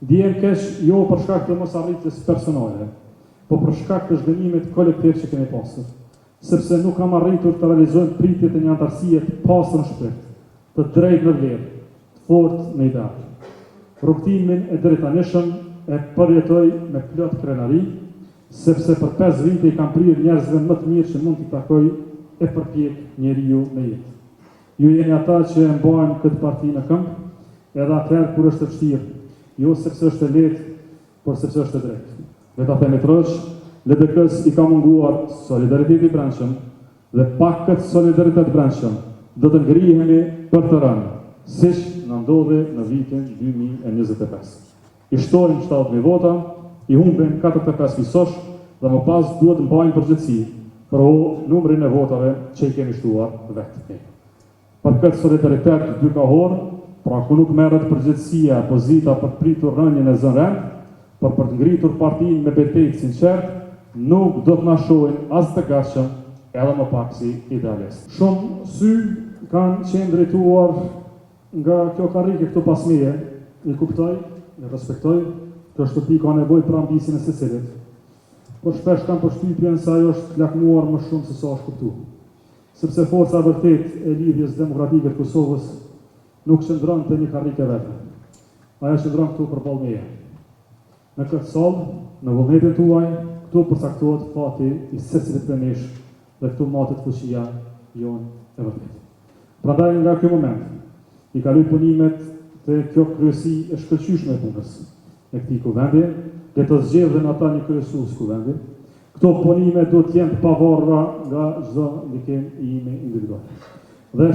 Ndjen keq jo për shkak të mosarritjes personale, po për shkak të zhgënjimit kolektiv që kemi pasur, sepse nuk kam arritur të realizojmë pritjet e një antarësie të pastër në shpirt, të drejtë në vlerë, të fortë në ideal. Rrugtimin e drejtanishëm e përjetoj me plot krenari, sepse për 5 vite i kam prirë njerëzve më të mirë që mund t'i takoj e përpjek njeriu në jetë. Ju jeni ata që e mbajnë këtë parti në këmbë, edhe atëherë kur është e vështirë, jo sepse është e lehtë, por sepse është e drejtë. Le ta themi troç, LDK-s i ka munguar solidariteti i brendshëm dhe pa këtë solidaritet brendshëm do të ngrihemi për të rënë, siç na ndodhi në vitin 2025. I shtorim 70.000 vota, i humbim 45 fisosh dhe më pas duhet të mbajmë përgjegjësi për numrin e votave që i kemi shtuar vetë. Për këtë solidaritet dykahor, pra ku nuk merret përgjegjësia e opozita për të pritur rënien e zënë rend, por për të ngritur partinë me betejë sinqert, nuk do të na shohin as të gatshëm, edhe më pak si idealist. Shumë sy kanë qenë drejtuar nga kjo karrike këtu pas meje, i kuptoj, i respektoj, kjo shtëpi ka nevojë për ambisin e secilit, por shpesh kam përshtypjen se ajo është lakmuar më shumë se sa është kuptuar. Sepse forca vërtet e lidhjes demokratike të Kosovës nuk qëndron te një karrike vetëm. Ajo qëndron këtu përballë meje. Në këtë sallë, në vullnetin tuaj, këtu përcaktohet fati i secilit prej nesh dhe këtu matet fuqia jonë e vërtetë. Prandaj nga ky moment, i kaloj punimet të kjo kryesi e shkëlqyeshme e punës e këtij kuvendi, le të zgjedhin ata një kryesues kuvendi. Këto punime do të jenë të pavarura nga çdo ndikim i imi individual. Dhe